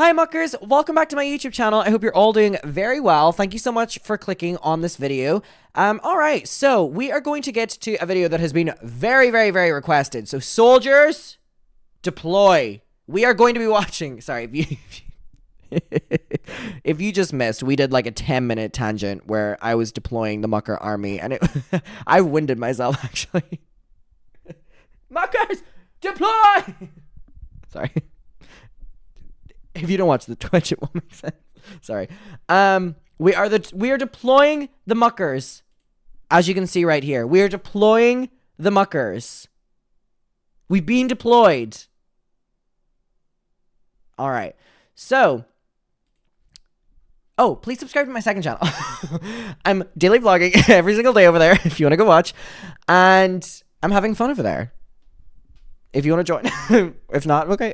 Hi muckers, welcome back to my YouTube channel. I hope you're all doing very well. Thank you so much for clicking on this video. Alright, so we are going to get to a video that has been very requested. So soldiers, deploy. We are going to be watching, sorry, if you just missed, we did like a 10-minute tangent where I was deploying the mucker army and I winded myself actually. Muckers, deploy! Sorry. If you don't watch the Twitch, it won't make sense. Sorry. We are deploying the muckers. As you can see right here. We are deploying the muckers. We've been deployed. Alright. So. Oh, please subscribe to my second channel. I'm daily vlogging every single day over there if you want to go watch. And I'm having fun over there. If you want to join. If not, okay.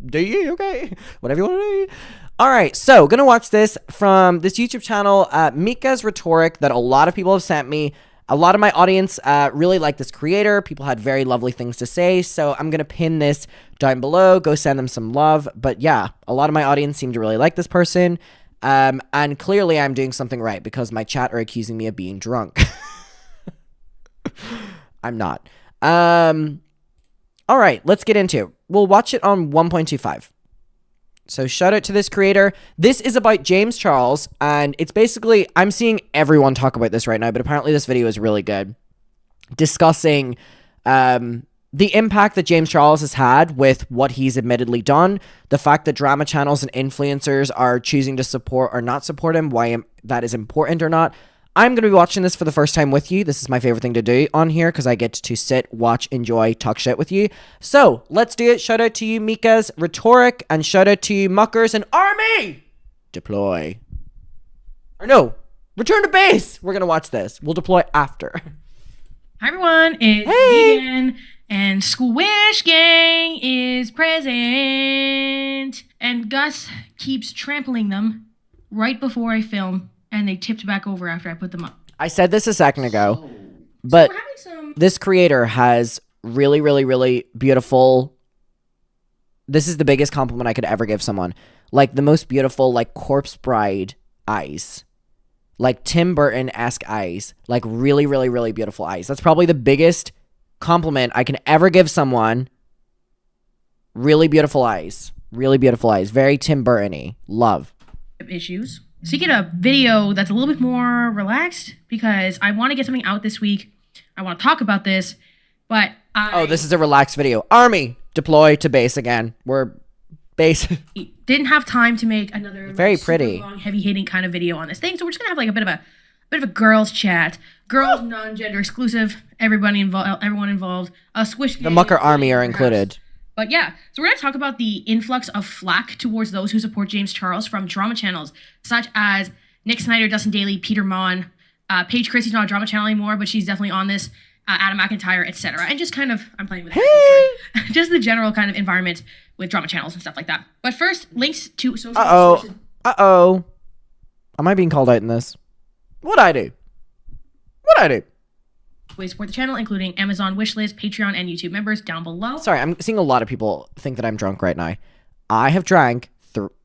Do you? Okay. Whatever you want to do. Alright, so gonna watch this from this YouTube channel, Mika's Rhetoric, that a lot of people have sent me. A lot of my audience really like this creator. People had very lovely things to say, so I'm gonna pin this down below. Go send them some love. But yeah, a lot of my audience seem to really like this person. And clearly I'm doing something right because my chat are accusing me of being drunk. I'm not. Alright, let's get into it. We'll watch it on 1.25. So shout out to this creator. This is about James Charles, and it's basically, I'm seeing everyone talk about this right now, but apparently this video is really good. Discussing the impact that James Charles has had with what he's admittedly done, the fact that drama channels and influencers are choosing to support or not support him, why that is important or not. I'm going to be watching this for the first time with you. This is my favorite thing to do on here because I get to sit, watch, enjoy, talk shit with you. So, let's do it. Shout out to you, Mika's Rhetoric, and shout out to you, Muckers and Army! Deploy. Or no, return to base! We're going to watch this. We'll deploy after. Hi everyone, it's Vegan, and Squish Gang is present. And Gus keeps trampling them right before I film. And they tipped back over after I put them up. I said this a second ago, but this creator has really beautiful. This is the biggest compliment I could ever give someone. Like the most beautiful, like corpse bride eyes. Like Tim Burton-esque eyes. Like really beautiful eyes. That's probably the biggest compliment I can ever give someone. Really beautiful eyes. Really beautiful eyes. Very Tim Burton-y. Love. Issues. So you get a video that's a little bit more relaxed because I want to get something out this week. I want to talk about this, but Oh, this is a relaxed video. Army, deploy to base again. We're base. Didn't have time to make another very pretty long, heavy-hitting kind of video on this thing, so we're just gonna have like a bit of a girls chat, girls non-gender exclusive, everyone involved. Squish the Mucker Army are included. But yeah, so we're going to talk about the influx of flack towards those who support James Charles from drama channels, such as Nick Snyder, Dustin Daly, Peter Mon, Paige Christie's not a drama channel anymore, but she's definitely on this, Adam McIntyre, etc. And just kind of, I'm playing with just the general kind of environment with drama channels and stuff like that. But first, links to social sources. Am I being called out in this? What'd I do? Ways to support the channel, including Amazon wishlist, Patreon, and YouTube members down below. Sorry, I'm seeing a lot of people think that I'm drunk right now. I have drank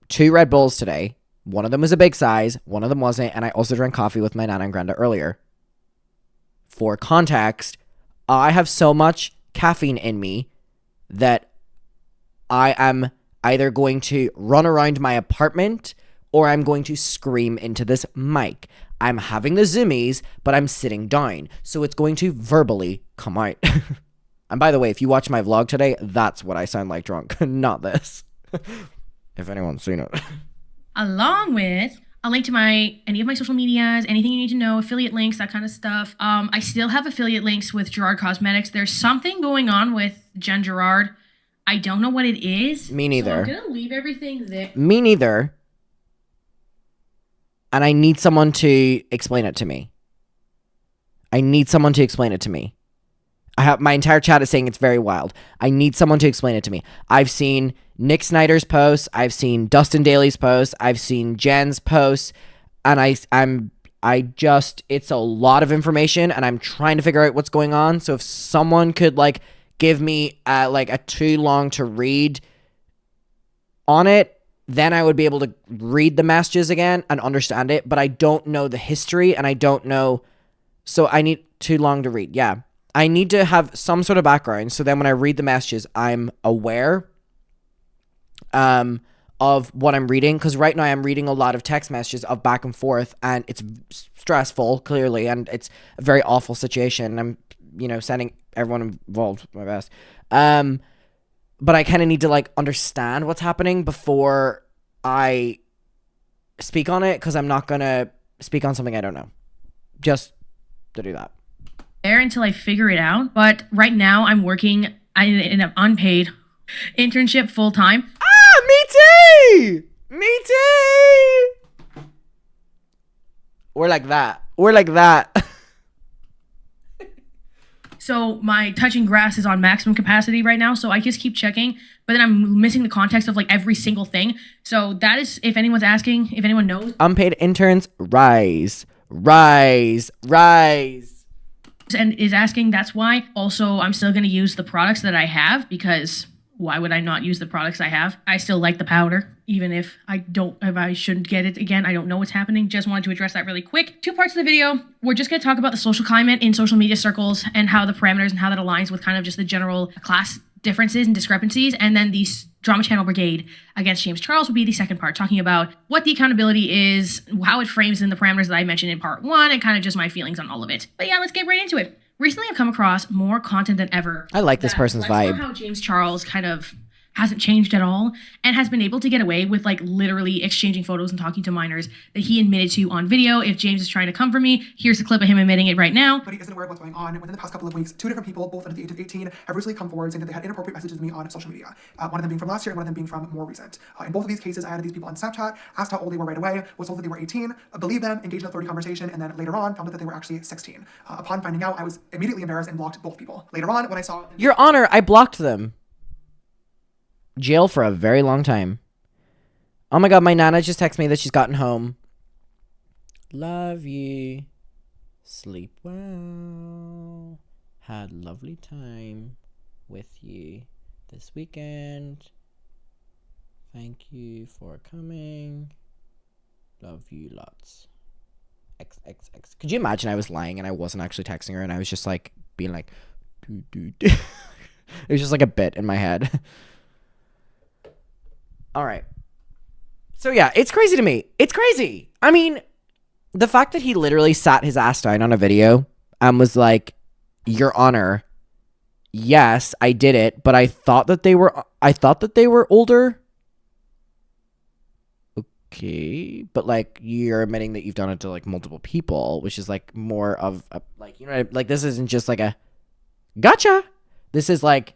2 Red Bulls today. One of them was a big size, one of them wasn't, and I also drank coffee with my Nana and Granda earlier. For context, I have so much caffeine in me that I am either going to run around my apartment or I'm going to scream into this mic. I'm having the zoomies, but I'm sitting down, so it's going to verbally come out. And by the way, if you watch my vlog today, that's what I sound like drunk, not this. If anyone's seen it. Along with a link to any of my social medias, anything you need to know, affiliate links, that kind of stuff. I still have affiliate links with Gerard Cosmetics. There's something going on with Jen Gerard. I don't know what it is. Me neither. So I'm gonna leave everything there. Me neither. And I need someone to explain it to me. I have my entire chat is saying it's very wild. I need someone to explain it to me. I've seen Nick Snyder's posts. I've seen Dustin Daly's posts. I've seen Jen's posts. And it's a lot of information and I'm trying to figure out what's going on. So if someone could give me like a too long to read on it, then I would be able to read the messages again and understand it, but I don't know the history and I don't know, so I need too long to read. Yeah. I need to have some sort of background, so then when I read the messages, I'm aware of what I'm reading, because right now I'm reading a lot of text messages of back and forth, and it's stressful, clearly, and it's a very awful situation. I'm, sending everyone involved my best. But I kind of need to, like, understand what's happening before I speak on it, because I'm not going to speak on something I don't know. Just to do that. There until I figure it out. But right now I'm working in an unpaid internship full time. Ah, me too! Me too! We're like that. We're like that. So my touching grass is on maximum capacity right now, so I just keep checking, but then I'm missing the context of like every single thing. So that is, if anyone's asking, if anyone knows. Unpaid interns, rise. Rise. Rise. And is asking, that's why. Also, I'm still going to use the products that I have, because why would I not use the products I have? I still like the powder, even if I shouldn't get it again. I don't know what's happening. Just wanted to address that really quick. 2 parts of the video. We're just going to talk about the social climate in social media circles and how the parameters and how that aligns with kind of just the general class differences and discrepancies. And then the drama channel brigade against James Charles would be the second part, talking about what the accountability is, how it frames in the parameters that I mentioned in part 1, and kind of just my feelings on all of it. But yeah, let's get right into it. Recently, I've come across more content than ever. I like this person's vibe. How James Charles kind of hasn't changed at all and has been able to get away with like literally exchanging photos and talking to minors that he admitted to on video. If James is trying to come for me, here's a clip of him admitting it right now. But he isn't aware of what's going on. Within the past couple of weeks, 2 different people, both under the age of 18, have recently come forward saying that they had inappropriate messages to me on social media. One of them being from last year and one of them being from more recent. In both of these cases, I added these people on Snapchat, asked how old they were right away, was told that they were 18, believed them, engaged in a flirty conversation, and then later on found out that they were actually 16. Upon finding out, I was immediately embarrassed and blocked both people. Later on, when I saw... Your Honor, I blocked them. Jail for a very long time. Oh my god, my nana just texted me that she's gotten home. Love you. Sleep well. Had a lovely time with you this weekend. Thank you for coming. Love you lots. XXX. Could you imagine I was lying and I wasn't actually texting her and I was just like being like It was just like a bit in my head. All right. So yeah, it's crazy to me. It's crazy. I mean, the fact that he literally sat his ass down on a video and was like, Your Honor, yes, I did it, but I thought that they were older. Okay, but like you're admitting that you've done it to like multiple people, which is like more of a, like, like this isn't just like a gotcha. This is like,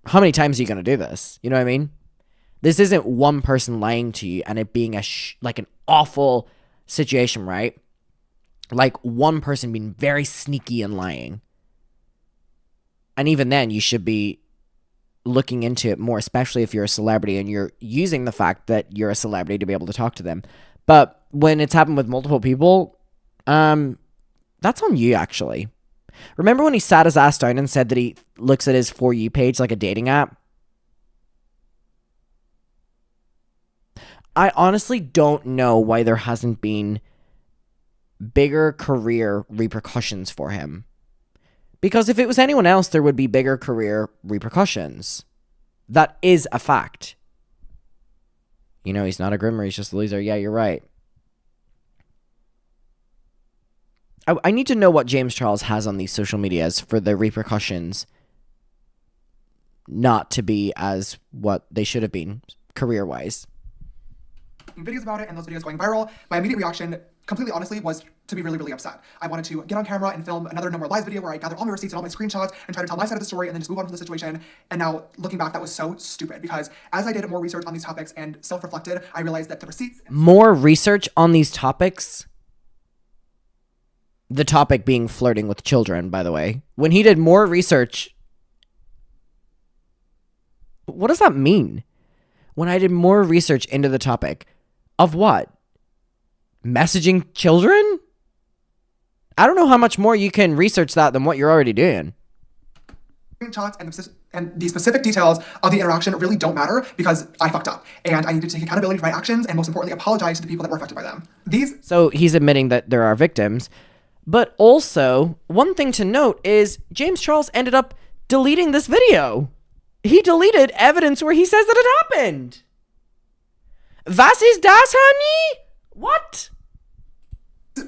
how many times are you going to do this? You know what I mean? This isn't one person lying to you and it being like an awful situation, right? Like one person being very sneaky and lying. And even then, you should be looking into it more, especially if you're a celebrity and you're using the fact that you're a celebrity to be able to talk to them. But when it's happened with multiple people, that's on you, actually. Remember when he sat his ass down and said that he looks at his For You page like a dating app? I honestly don't know why there hasn't been bigger career repercussions for him. Because if it was anyone else, there would be bigger career repercussions. That is a fact. He's not a Grimmer, he's just a loser. Yeah, you're right. I need to know what James Charles has on these social medias for the repercussions not to be as what they should have been career-wise. Videos about it and those videos going viral, my immediate reaction, completely honestly, was to be really, really upset. I wanted to get on camera and film another No More Lies video where I gather all my receipts and all my screenshots and try to tell my side of the story and then just move on from the situation. And now, looking back, that was so stupid because as I did more research on these topics and self-reflected, I realized that the receipts... More research on these topics? The topic being flirting with children, by the way. When he did more research... What does that mean? When I did more research into the topic... Of what? Messaging children? I don't know how much more you can research that than what you're already doing. Screenshots and And the specific details of the interaction really don't matter because I fucked up. And I needed to take accountability for my actions and most importantly, apologize to the people that were affected by them. So he's admitting that there are victims. But also, one thing to note is James Charles ended up deleting this video. He deleted evidence where he says that it happened. Was ist das, honey? What?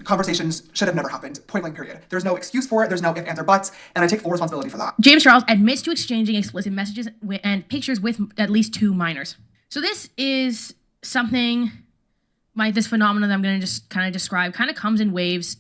Conversations should have never happened. Point blank period. There's no excuse for it. There's no if, ands, or buts. And I take full responsibility for that. James Charles admits to exchanging explicit messages and pictures with at least 2 minors. So this is something, this phenomenon that I'm going to just kind of describe kind of comes in waves,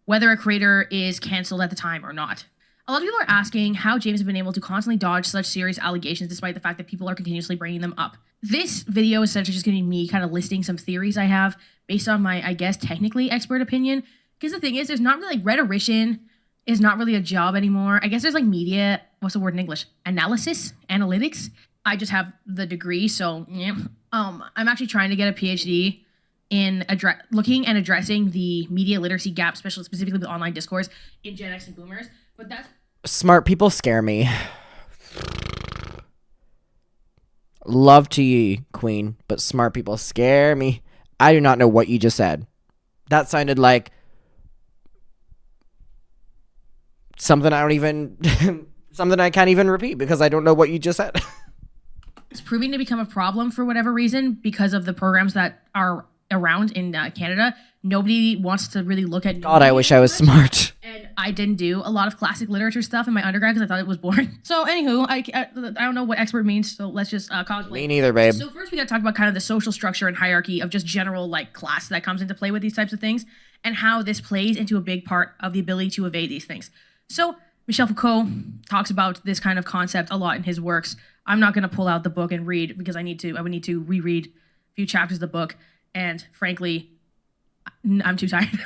whether a creator is canceled at the time or not. A lot of people are asking how James has been able to constantly dodge such serious allegations despite the fact that people are continuously bringing them up. This video is essentially just going to be me kind of listing some theories I have based on my, I guess, technically expert opinion. Because the thing is, there's not really, rhetorician is not really a job anymore. I guess there's media, what's the word in English? Analytics. I just have the degree, so yeah. I'm actually trying to get a PhD in looking and addressing the media literacy gap, especially specifically the online discourse in Gen X and Boomers. But that's smart people scare me. Love to you, Queen, but smart people scare me. I do not know what you just said. That sounded like something I don't even something I can't even repeat because I don't know what you just said. It's proving to become a problem for whatever reason because of the programs that are around in Canada. Nobody wants to really look at. God, I wish I was smart. And I didn't do a lot of classic literature stuff in my undergrad because I thought it was boring. So, anywho, I don't know what expert means, so let's just cosplay. Me neither, babe. So first, we got to talk about kind of the social structure and hierarchy of just general class that comes into play with these types of things, and how this plays into a big part of the ability to evade these things. So Michel Foucault talks about this kind of concept a lot in his works. I'm not going to pull out the book and read because I would need to reread a few chapters of the book, and frankly, I'm too tired.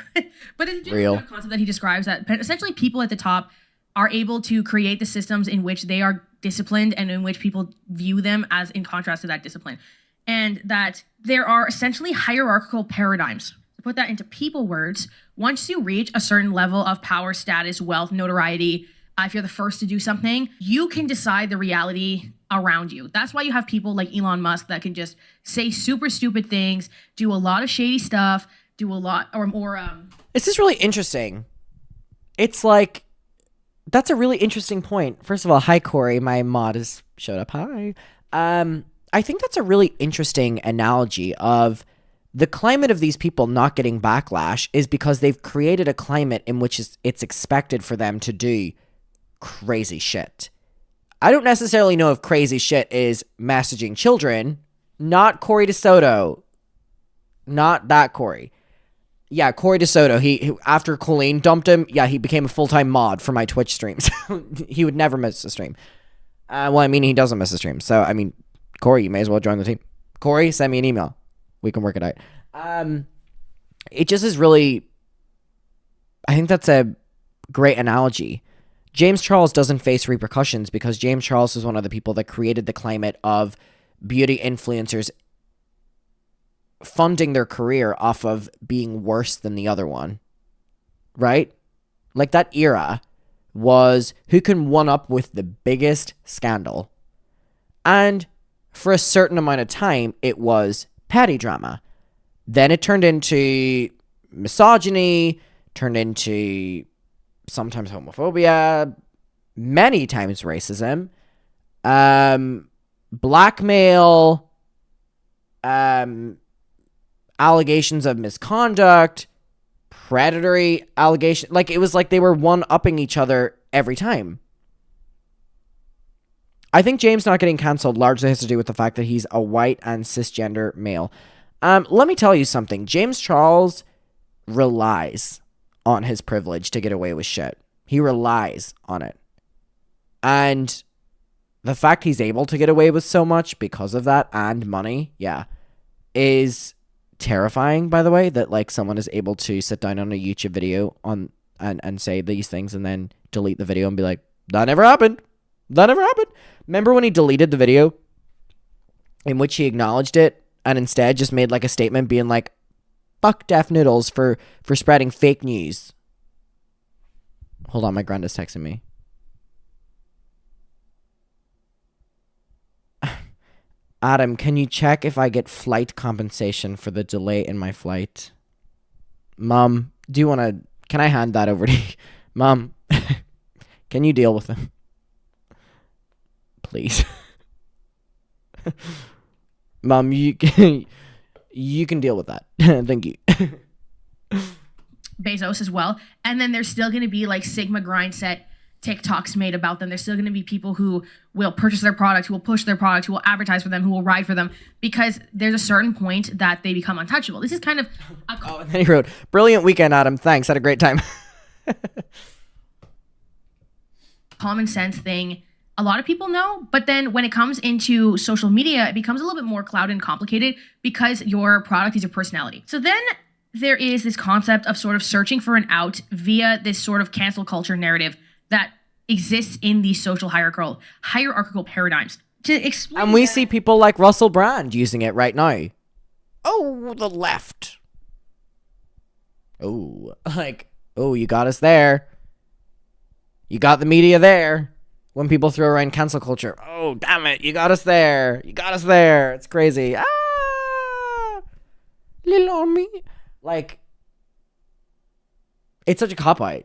But it's just a concept that he describes that essentially people at the top are able to create the systems in which they are disciplined and in which people view them as in contrast to that discipline. And that there are essentially hierarchical paradigms. To put that into people words, once you reach a certain level of power, status, wealth, notoriety, if you're the first to do something, you can decide the reality around you. That's why you have people like Elon Musk that can just say super stupid things, do a lot of shady stuff, do a lot or more. This is really interesting. It's like, that's a really interesting point. First of all, hi Corey, my mod has showed up. Hi. I think that's a really interesting analogy of the climate of these people not getting backlash is because they've created a climate in which it's expected for them to do crazy shit. I don't necessarily know if crazy shit is messaging children. Not Corey DeSoto. Not that Corey. Yeah, Corey DeSoto, he after Colleen dumped him, yeah, he became a full-time mod for my Twitch streams. He would never miss a stream. Well, I mean, he doesn't miss a stream. So, I mean, Corey, you may as well join the team. Corey, send me an email. We can work it out. It just is really, I think that's a great analogy. James Charles doesn't face repercussions because James Charles is one of the people that created the climate of beauty influencers funding their career off of being worse than the other one, right? Like that era was who can one up with the biggest scandal. And for a certain amount of time, it was petty drama. Then it turned into misogyny, turned into sometimes homophobia, many times racism, blackmail, allegations of misconduct, predatory allegations. Like, it was like they were one-upping each other every time. I think James not getting canceled largely has to do with the fact that he's a white and cisgender male. Let me tell you something. James Charles relies on his privilege to get away with shit. He relies on it. And the fact he's able to get away with so much because of that and money, yeah, is terrifying, by the way, that like someone is able to sit down on a YouTube video and say these things and then delete the video and be like, that never happened. That never happened. Remember when he deleted the video in which he acknowledged it and instead just made like a statement being like, fuck Deaf Noodles for spreading fake news. Hold on, my granddad's texting me. Adam, can you check if I get flight compensation for the delay in my flight? Mom, can I hand that over to you? Mom, can you deal with him? Please. Mom, you can deal with that. Thank you. Bezos as well. And then there's still going to be like Sigma grind set TikToks made about them. There's still going to be people who will purchase their product, who will push their product, who will advertise for them, who will ride for them, because there's a certain point that they become untouchable. This is kind of and then he wrote, "Brilliant weekend, Adam. Thanks. Had a great time." common sense thing a lot of people know, but then when it comes into social media, it becomes a little bit more clouded and complicated because your product is your personality. So then there is this concept of sort of searching for an out via this sort of cancel culture narrative that exists in these social hierarchical paradigms. To explain, and we see people like Russell Brand using it right now. Oh, the left. Oh, you got us there. You got the media there. When people throw around cancel culture, oh, damn it, you got us there. You got us there. It's crazy. Little on me. It's such a cop-out.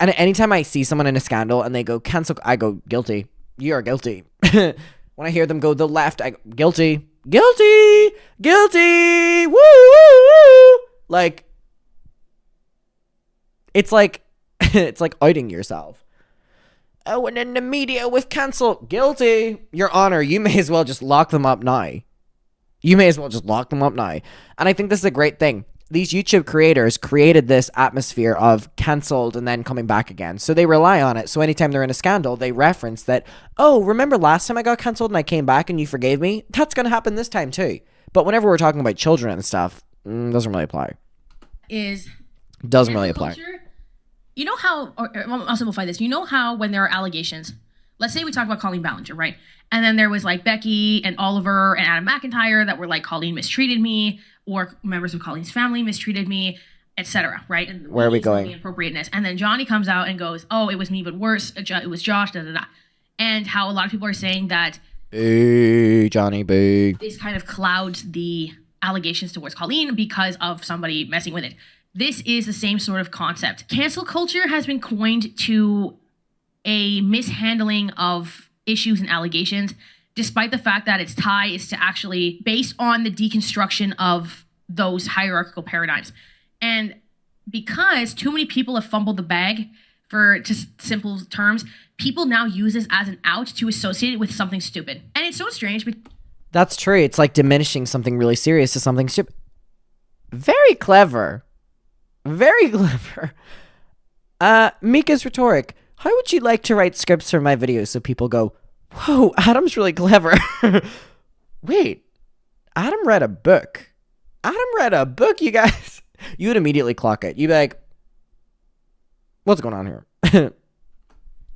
And anytime I see someone in a scandal and they go cancel, I go, guilty. You are guilty. When I hear them go the left, I go, guilty. Guilty. Guilty. Woo, woo, woo. It's like outing yourself. Oh, and then the media with cancel. Guilty. Your Honor, you may as well just lock them up now. And I think this is a great thing. These YouTube creators created this atmosphere of canceled and then coming back again. So they rely on it. So anytime they're in a scandal, they reference that, oh, remember last time I got canceled and I came back and you forgave me? That's going to happen this time too. But whenever we're talking about children and stuff, doesn't really apply. Doesn't really apply. Culture, you know how, I'll simplify this. You know how when there are allegations, let's say we talk about Colleen Ballinger, right? And then there was like Becky and Oliver and Adam McIntyre that were like, Colleen mistreated me, or members of Colleen's family mistreated me, etc. Right? And where are we going? The appropriateness. And then Johnny comes out and goes, oh, it was me, but worse. It was Josh, da da da. And how a lot of people are saying that boo, Johnny, boo. This kind of clouds the allegations towards Colleen because of somebody messing with it. This is the same sort of concept. Cancel culture has been coined to a mishandling of issues and allegations, despite the fact that its tie is to actually based on the deconstruction of those hierarchical paradigms. And because too many people have fumbled the bag, for just simple terms, people now use this as an out to associate it with something stupid. And it's so strange. That's true. It's like diminishing something really serious to something stupid. Very clever. Very clever. Mika's rhetoric. How would you like to write scripts for my videos so people go, whoa, Adam's really clever? Wait, Adam read a book. You guys. You would immediately clock it. You'd be like, what's going on here?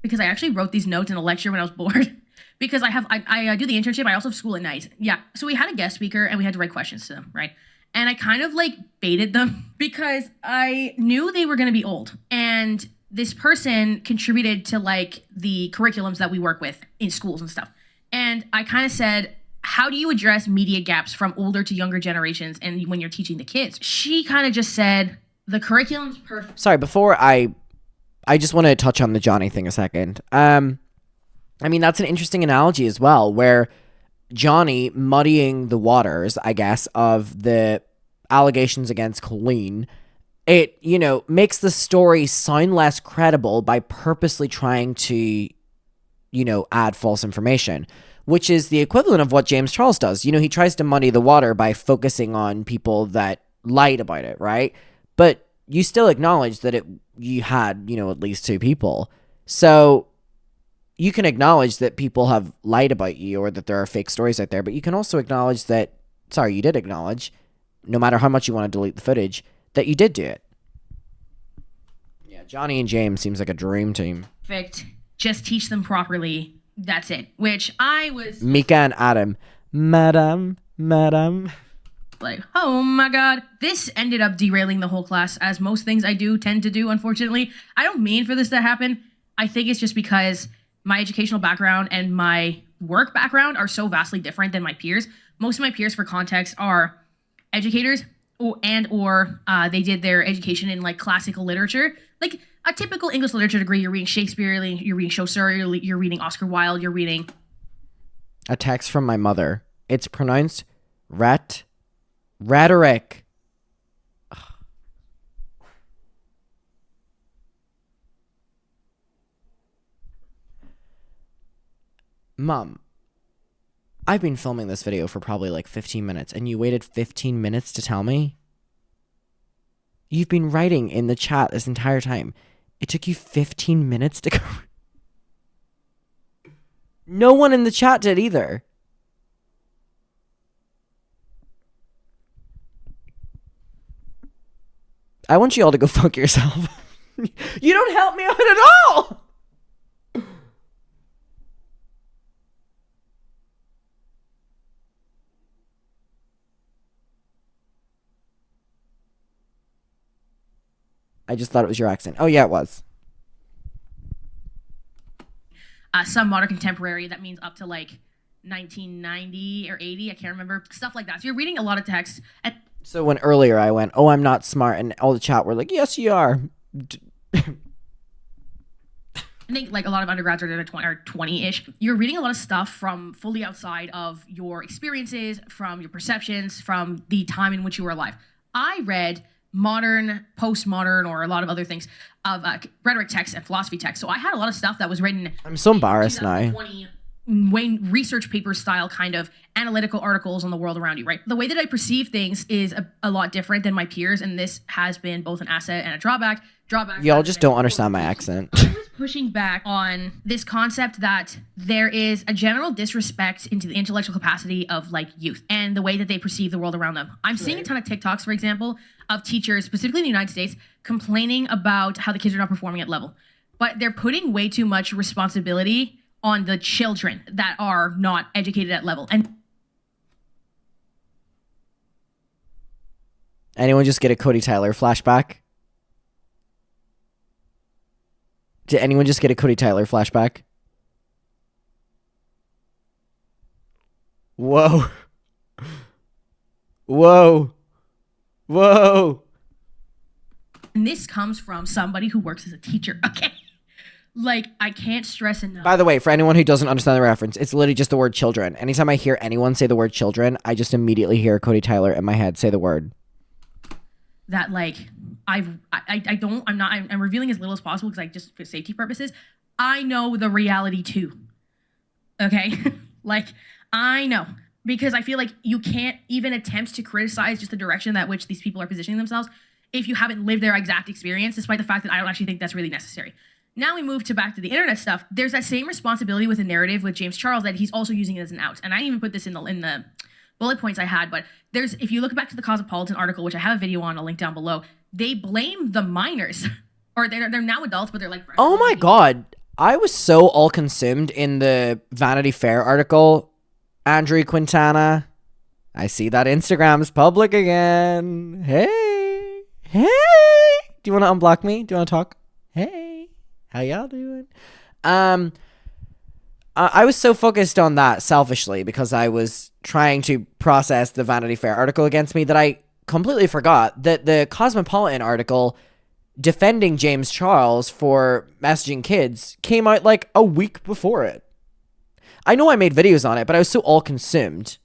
Because I actually wrote these notes in a lecture when I was bored. Because I do the internship. I also have school at night. Yeah. So we had a guest speaker and we had to write questions to them, right? And I kind of like baited them because I knew they were going to be old. And this person contributed to like the curriculums that we work with in schools and stuff. And I kind of said, how do you address media gaps from older to younger generations and when you're teaching the kids? She kind of just said, the curriculum's perfect. Sorry, before I just want to touch on the Johnny thing a second. I mean, that's an interesting analogy as well, where Johnny muddying the waters, I guess, of the allegations against Colleen, it, makes the story sound less credible by purposely trying to, add false information, which is the equivalent of what James Charles does. He tries to muddy the water by focusing on people that lied about it, right? But you still acknowledge that you had, at least two people. So you can acknowledge that people have lied about you or that there are fake stories out there, but you can also acknowledge that, you did acknowledge, no matter how much you want to delete the footage, that you did do it. Yeah, Johnny and James seems like a dream team. Perfect. Just teach them properly. That's it. Which I was... Mika and Adam. Madam. Like, oh my God. This ended up derailing the whole class, as most things I do tend to do, unfortunately. I don't mean for this to happen. I think it's just because my educational background and my work background are so vastly different than my peers. Most of my peers, for context, are educators or they did their education in like classical literature, like a typical English literature degree. You're reading Shakespeare, you're reading Chaucer, you're reading Oscar Wilde, you're reading A text from my mother. It's pronounced rhetoric. Mom, I've been filming this video for probably like 15 minutes, and you waited 15 minutes to tell me? You've been writing in the chat this entire time. It took you 15 minutes to go. No one in the chat did either. I want you all to go fuck yourself. You don't help me out at all. I just thought it was your accent. Oh, yeah, it was. some modern contemporary. That means up to like 1990 or 80. I can't remember. Stuff like that. So you're reading a lot of text. And So when earlier I went, oh, I'm not smart, and all the chat were like, yes, you are. I think like a lot of undergrads are 20-ish. You're reading a lot of stuff from fully outside of your experiences, from your perceptions, from the time in which you were alive. I read modern, postmodern, or a lot of other things of rhetoric text and philosophy text. So I had a lot of stuff that was written. I'm so embarrassed now. 2020 Wayne research paper style kind of analytical articles on the world around you, right? The way that I perceive things is a lot different than my peers, and this has been both an asset and a drawback. Y'all just don't understand my accent. I was pushing back on this concept that there is a general disrespect into the intellectual capacity of like youth and the way that they perceive the world around them. I'm seeing a ton of TikToks, for example, of teachers, specifically in the United States, complaining about how the kids are not performing at level. But they're putting way too much responsibility on the children that are not educated at level. And Anyone just get a Cody Tyler flashback? Did anyone just get a Cody Tyler flashback? Whoa. Whoa. Whoa. and this comes from somebody who works as a teacher, okay? Like, I can't stress enough. By the way, for anyone who doesn't understand the reference, it's literally just the word children. Anytime I hear anyone say the word children, I just immediately hear Cody Tyler in my head say the word. That like I'm revealing as little as possible because like just for safety purposes. I know the reality too. Okay? Like I know because I feel like you can't even attempt to criticize just the direction that which these people are positioning themselves if you haven't lived their exact experience, despite the fact that I don't actually think that's really necessary. Now we move back to the internet stuff. There's that same responsibility with the narrative with James Charles that he's also using it as an out. And I didn't even put this in the bullet points I had, but if you look back to the Cosmopolitan article, which I have a video on, I'll link down below, they blame the minors. Or they're now adults, but they're like... Oh my god. I was so all consumed in the Vanity Fair article. Andrew Quintana. I see that Instagram's public again. Hey. Hey. Do you want to unblock me? Do you want to talk? Hey. How y'all doing? I was so focused on that selfishly because I was trying to process the Vanity Fair article against me that I completely forgot that the Cosmopolitan article defending James Charles for messaging kids came out like a week before it. I know I made videos on it, but I was so all consumed.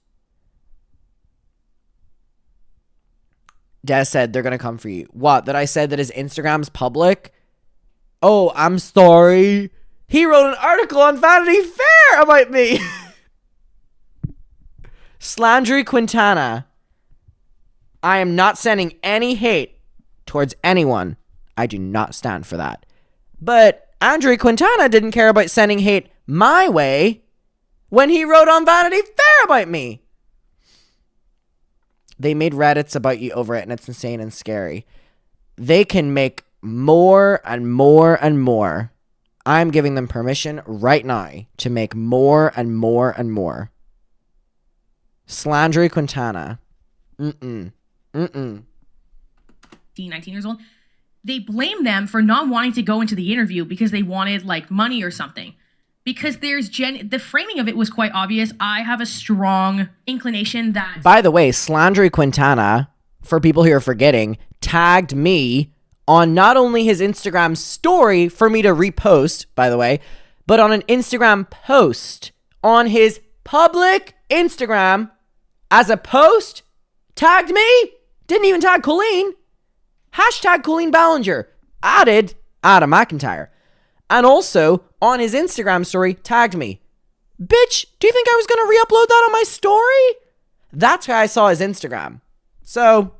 Des said they're going to come for you. What? That I said that his Instagram's public? Oh, I'm sorry. He wrote an article on Vanity Fair about me. Slandry Quintana. I am not sending any hate towards anyone. I do not stand for that. But Andrew Quintana didn't care about sending hate my way when he wrote on Vanity Fair about me. They made Reddits about you over it, and it's insane and scary. They can make more and more and more. I'm giving them permission right now to make more and more and more. Slandry Quintana. 19 years old. They blame them for not wanting to go into the interview because they wanted like money or something. because there's the framing of it was quite obvious. I have a strong inclination that. By the way, Slandry Quintana, for people who are forgetting, tagged me on not only his Instagram story for me to repost, by the way, but on an Instagram post on his public Instagram as a post, tagged me, didn't even tag Colleen, hashtag Colleen Ballinger, added Adam McIntyre, and also on his Instagram story, tagged me. Bitch, do you think I was going to re-upload that on my story? That's how I saw his Instagram. So,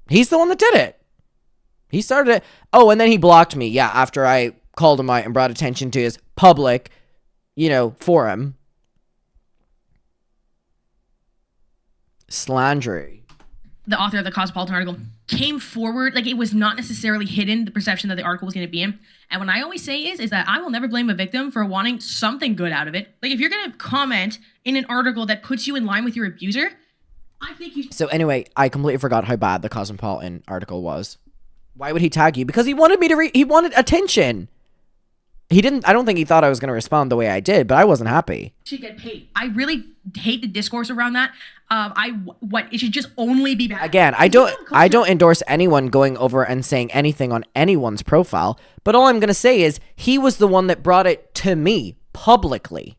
he's the one that did it. He started it. Oh, and then he blocked me. Yeah, after I called him out and brought attention to his public, forum. Slandry. The author of the Cosmopolitan article came forward, like it was not necessarily hidden, the perception that the article was going to be in. And what I always say is that I will never blame a victim for wanting something good out of it. Like if you're going to comment in an article that puts you in line with your abuser, I think you should. So anyway, I completely forgot how bad the Cosmopolitan article was. Why would he tag you? Because he wanted me to he wanted attention. I don't think he thought I was going to respond the way I did, but I wasn't happy. Should get paid. I really hate the discourse around that. It should just only be bad. Again, I don't endorse anyone going over and saying anything on anyone's profile, but all I'm going to say is he was the one that brought it to me publicly,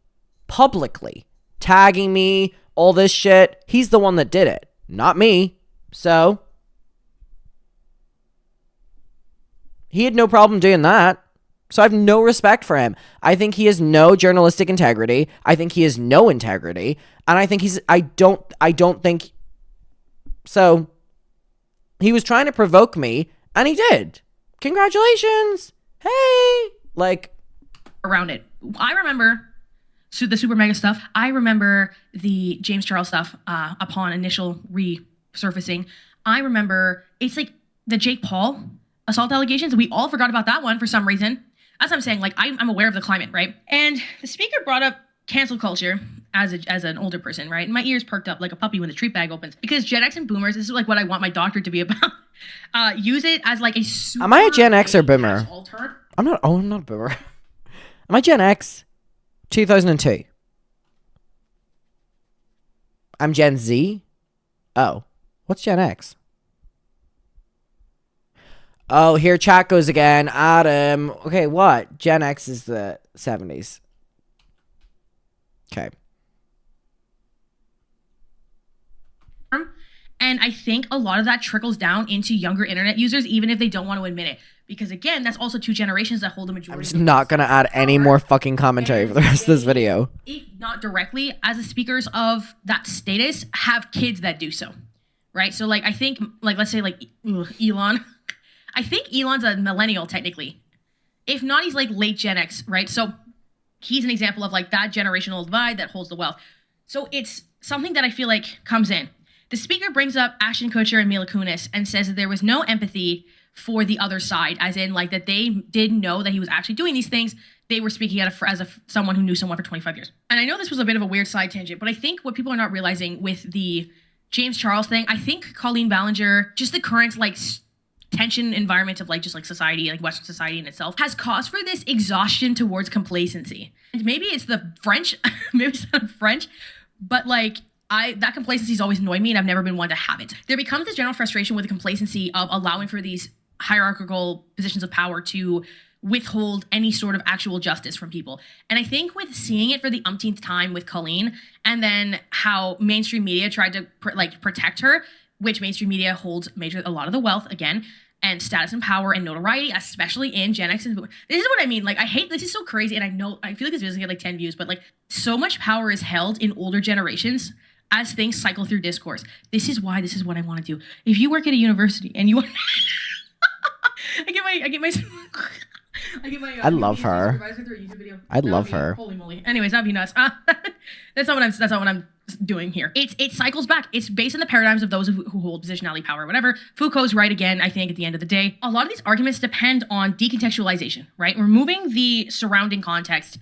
tagging me, all this shit. He's the one that did it, not me. So he had no problem doing that. So I have no respect for him. I think he has no journalistic integrity. I think he has no integrity. And I think I don't think, so he was trying to provoke me and he did. Congratulations. Hey, around it. I remember the super mega stuff. I remember the James Charles stuff upon initial resurfacing. I remember it's like the Jake Paul assault allegations. We all forgot about that one for some reason. That's what I'm saying. Like I'm aware of the climate, right? And the speaker brought up cancel culture as an older person, right? And my ears perked up like a puppy when the treat bag opens, because Gen X and Boomers, this is like what I want my doctorate to be about. Use it as like a super. Am I a Gen X or Boomer? I'm not a Boomer. Am I Gen X? 2002. I'm Gen Z. Oh, what's Gen X? Oh, here chat goes again. Adam. Okay, what? Gen X is the 70s. Okay. And I think a lot of that trickles down into younger internet users, even if they don't want to admit it. Because again, that's also two generations that hold the majority. I'm just not going to add any more fucking commentary for the rest of this video. If not directly, as the speakers of that status, have kids that do so. Right? So like, I think, like, let's say like Elon. I think Elon's a millennial technically. If not, he's like late Gen X, right? So he's an example of like that generational divide that holds the wealth. So it's something that I feel like comes in. The speaker brings up Ashton Kutcher and Mila Kunis and says that there was no empathy for the other side, as in like that they did know that he was actually doing these things. They were speaking as someone who knew someone for 25 years. And I know this was a bit of a weird side tangent, but I think what people are not realizing with the James Charles thing, I think Colleen Ballinger, just the current like tension environment of like just like society, like Western society in itself, has caused for this exhaustion towards complacency. And maybe it's the French, maybe it's not French, but like that complacency has always annoyed me, and I've never been one to have it. There becomes this general frustration with the complacency of allowing for these hierarchical positions of power to withhold any sort of actual justice from people. And I think with seeing it for the umpteenth time with Colleen, and then how mainstream media tried to protect her, which mainstream media holds a lot of the wealth again, and status and power and notoriety, especially in Gen X and Boomer. This is what I mean. Like, I hate, this is so crazy, and I feel like this video doesn't get like 10 views, but like so much power is held in older generations as things cycle through discourse. This is what I want to do. If you work at a university and you want I love her. I love her. Holy moly. Anyways, that'd be nuts. That's not what I'm doing here. It cycles back. It's based on the paradigms of those who hold positionality, power, whatever. Foucault's right again, I think, at the end of the day. A lot of these arguments depend on decontextualization, right? Removing the surrounding context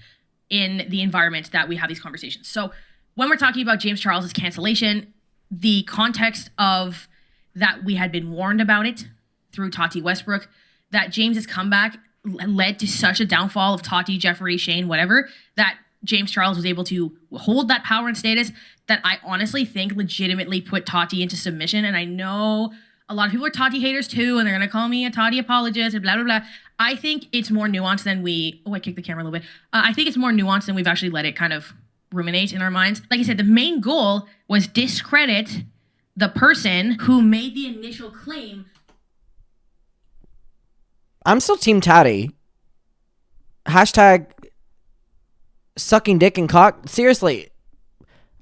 in the environment that we have these conversations. So when we're talking about James Charles's cancellation, the context of that we had been warned about it through Tati Westbrook, that James's comeback led to such a downfall of Tati, Jeffrey, Shane, whatever, that James Charles was able to hold that power and status that I honestly think legitimately put Tati into submission. And I know a lot of people are Tati haters too, and they're going to call me a Tati apologist and blah, blah, blah. I think it's more nuanced than I kicked the camera a little bit. I think it's more nuanced than we've actually let it kind of ruminate in our minds. Like I said, the main goal was discredit the person who made the initial claim. I'm still Team Tati. Hashtag sucking dick and cock. Seriously,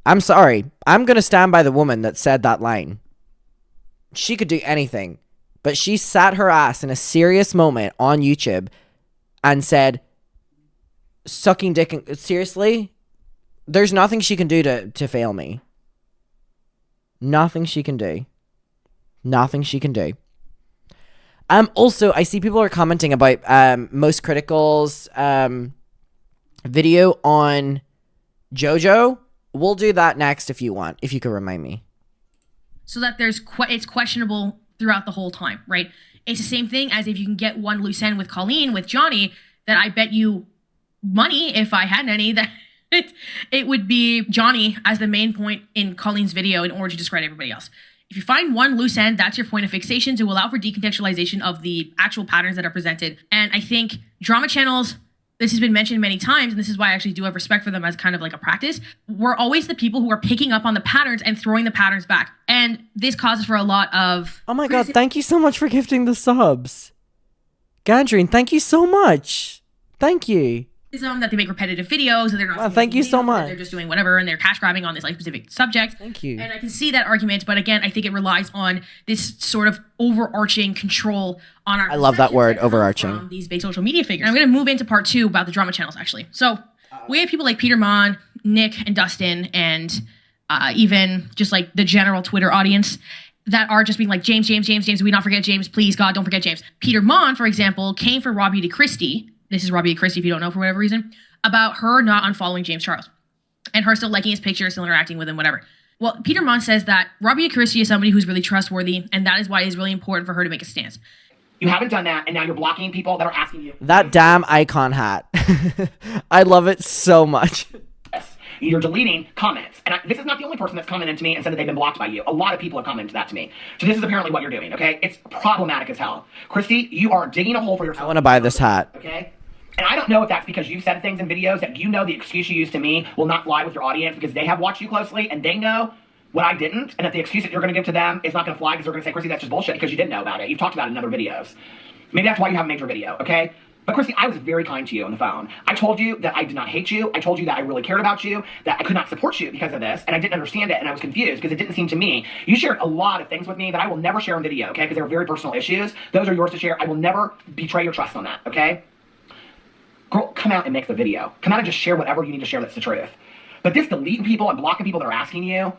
I'm sorry. I'm going to stand by the woman that said that line. She could do anything, but she sat her ass in a serious moment on YouTube and said, sucking dick and... Seriously? There's nothing she can do to fail me. Nothing she can do. Nothing she can do. Also, I see people are commenting about Most Critical's video on JoJo. We'll do that next if you want, if you could remind me. So that it's questionable throughout the whole time, right? It's the same thing as if you can get one loose end with Colleen, with Johnny, that I bet you money, if I had any, that it would be Johnny as the main point in Colleen's video in order to discredit everybody else. If you find one loose end, that's your point of fixation to allow for decontextualization of the actual patterns that are presented. And I think drama channels, this has been mentioned many times, and this is why I actually do have respect for them as kind of like a practice. We're always the people who are picking up on the patterns and throwing the patterns back. And this causes for a lot of... Oh my god, thank you so much for gifting the subs. Gandrine, thank you so much. Thank you. That they make repetitive videos and they're not... Well, thank you so much. They're just doing whatever and they're cash grabbing on this like specific subject. Thank you. And I can see that argument, but again, I think it relies on this sort of overarching control on our... I love that word, overarching. From these big social media figures. I'm going to move into part 2 about the drama channels, actually. So we have people like Peter Mon, Nick, and Dustin, and even just like the general Twitter audience that are just being like, James, we not forget James, please, God, don't forget James. Peter Mon, for example, came for Rob Beauty Christie. This is Robbie Christie, if you don't know, for whatever reason, about her not unfollowing James Charles and her still liking his picture, still interacting with him, whatever. Well, Peter Mon says that Robbie Christie is somebody who's really trustworthy, and that is why it is really important for her to make a stance. You haven't done that, and now you're blocking people that are asking you. That damn icon hat. I love it so much. You're deleting comments. And this is not the only person that's commented to me and said that they've been blocked by you. A lot of people have commented that to me. So this is apparently what you're doing, okay? It's problematic as hell. Christy, you are digging a hole for yourself. I want to buy this hat. Okay? And I don't know if that's because you've said things in videos that you know the excuse you use to me will not fly with your audience because they have watched you closely and they know what I didn't, and that the excuse that you're going to give to them is not going to fly because they're going to say, Christy, that's just bullshit because you didn't know about it. You've talked about it in other videos. Maybe that's why you haven't made your video, okay? But Christy, I was very kind to you on the phone. I told you that I did not hate you. I told you that I really cared about you, that I could not support you because of this, and I didn't understand it, and I was confused because it didn't seem to me. You shared a lot of things with me that I will never share on video, okay? Because they were very personal issues. Those are yours to share. I will never betray your trust on that, okay? Girl, come out and make the video. Come out and just share whatever you need to share that's the truth. But this deleting people and blocking people that are asking you,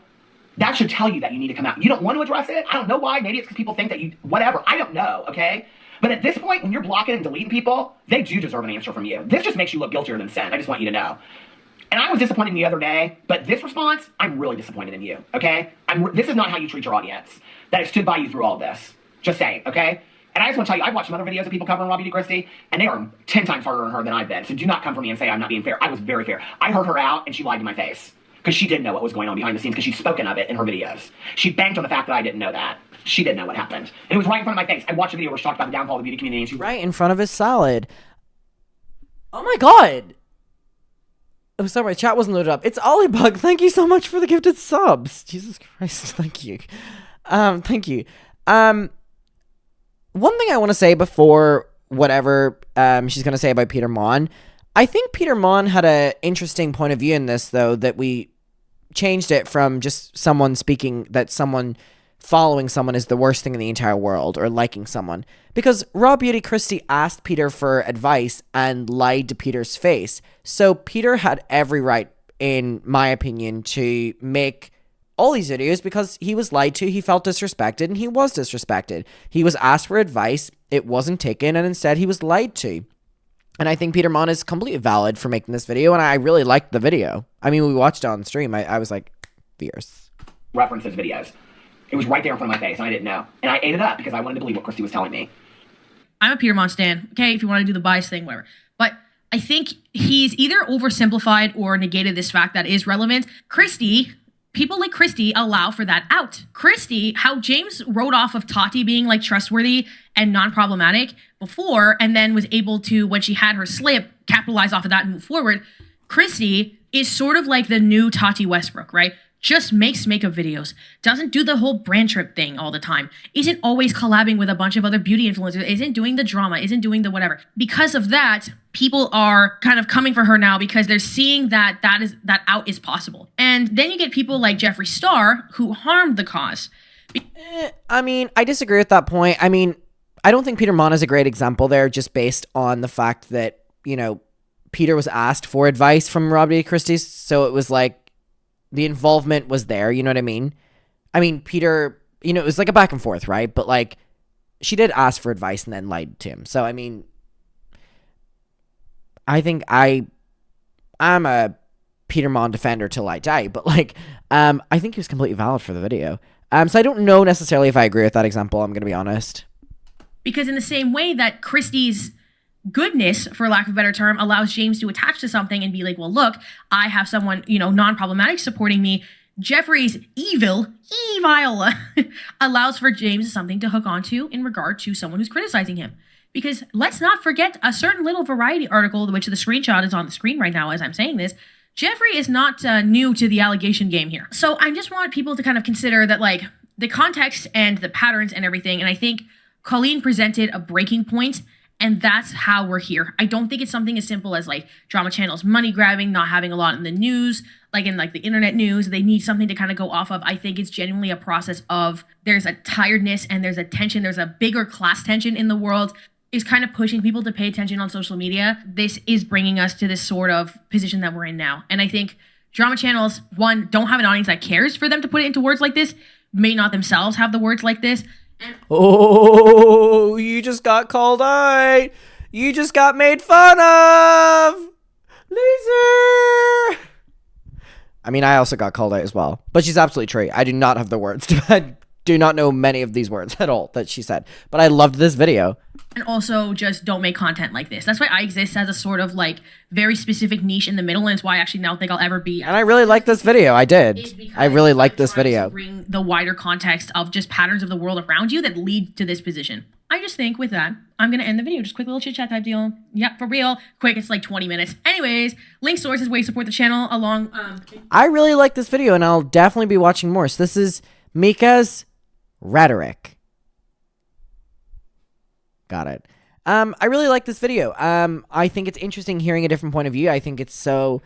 that should tell you that you need to come out. You don't want to address it. I don't know why. Maybe it's because people think that you, whatever. I don't know, okay? But at this point, when you're blocking and deleting people, they do deserve an answer from you. This just makes you look guiltier than sin. I just want you to know. And I was disappointed in the other day, but this response, I'm really disappointed in you, okay? This is not how you treat your audience. That has stood by you through all this. Just saying, okay? And I just want to tell you, I've watched some other videos of people covering Robbie Christie, and they are 10 times harder on her than I've been. So do not come for me and say I'm not being fair. I was very fair. I heard her out, and she lied to my face. Because she didn't know what was going on behind the scenes, because she's spoken of it in her videos. She banked on the fact that I didn't know that. She didn't know what happened. And it was right in front of my face. I watched a video where she talked about the downfall of the beauty community. And she right in front of his salad. Oh my god. Oh, sorry, my chat wasn't loaded up. It's Ollybug. Thank you so much for the gifted subs. Jesus Christ, thank you. Thank you. One thing I want to say before whatever she's going to say about Peter Mon, I think Peter Mon had an interesting point of view in this, though, that we changed it from just someone speaking that someone following someone is the worst thing in the entire world or liking someone. Because Raw Beauty Christie asked Peter for advice and lied to Peter's face. So Peter had every right, in my opinion, to make all these videos because he was lied to, he felt disrespected, and he was disrespected. He was asked for advice, it wasn't taken, and instead he was lied to. And I think Peter Mon is completely valid for making this video, and I really liked the video. I mean, we watched it on stream. I was like, fierce. References videos. It was right there in front of my face, and I didn't know. And I ate it up because I wanted to believe what Christy was telling me. I'm a Peter Mon stan. Okay, if you want to do the bias thing, whatever. But I think he's either oversimplified or negated this fact that is relevant. Christy, people like Christy allow for that out. Christy, how James wrote off of Tati being like trustworthy and non-problematic before, and then was able to, when she had her slip, capitalize off of that and move forward. Christy is sort of like the new Tati Westbrook, right? Just makes makeup videos, doesn't do the whole brand trip thing all the time, isn't always collabing with a bunch of other beauty influencers, isn't doing the drama, isn't doing the whatever. Because of that, people are kind of coming for her now because they're seeing that that out is possible. And then you get people like Jeffree Star who harmed the cause. I mean, I disagree with that point. I mean, I don't think Peter Mon is a great example there, just based on the fact that, you know, Peter was asked for advice from Rob D. Christie's, so it was like, the involvement was there, you know what I mean? I mean, Peter, you know, it was like a back and forth, right? But like, she did ask for advice and then lied to him. So, I mean, I think I'm a Peter Mon defender till I die, but like, I think he was completely valid for the video. So I don't know necessarily if I agree with that example, I'm going to be honest. Because in the same way that Christie's goodness, for lack of a better term, allows James to attach to something and be like, well, look, I have someone, you know, non-problematic supporting me. Jeffree's evil allows for James something to hook onto in regard to someone who's criticizing him. Because let's not forget a certain little Variety article, which the screenshot is on the screen right now as I'm saying this. Jeffree is not new to the allegation game here. So I just want people to kind of consider that, like, the context and the patterns and everything. And I think Colleen presented a breaking point, and that's how we're here. I don't think it's something as simple as like drama channels money grabbing, not having a lot in the news, like in like the internet news. They need something to kind of go off of. I think it's genuinely a process of there's a tiredness and there's a tension. There's a bigger class tension in the world, is kind of pushing people to pay attention on social media. This is bringing us to this sort of position that we're in now. And I think drama channels, one, don't have an audience that cares for them to put it into words like this, may not themselves have the words like this. Oh, you just got called out. You just got made fun of. Laser. I mean, I also got called out as well. But she's absolutely true. I do not have the words. I do not know many of these words at all that she said. But I loved this video. And also just don't make content like this. That's why I exist as a sort of like very specific niche in the middle, and it's why I actually now think I'll ever be. And I really like this video. I did. I really like this video. Bring the wider context of just patterns of the world around you that lead to this position. I just think with that, I'm going to end the video. Just quick little chit chat type deal. Yep, for real. Quick, it's like 20 minutes. Anyways, link sources, way to support the channel along. I really like this video, and I'll definitely be watching more. So this is Mika's rhetoric. Got it. I really like this video. I think it's interesting hearing a different point of view. I think it's so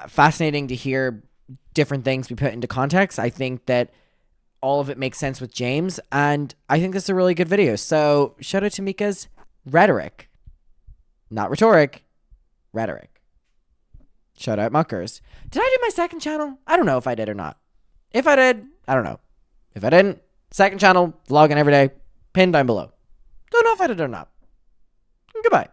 fascinating to hear different things be put into context. I think that all of it makes sense with James, and I think this is a really good video. So shout out to Mika's rhetoric. Not rhetoric, rhetoric. Shout out Muckers. Did I do my second channel? I don't know if I did or not. If I did, I don't know. If I didn't, second channel, vlogging every day, pinned down below. Don't know if I did or not. Goodbye.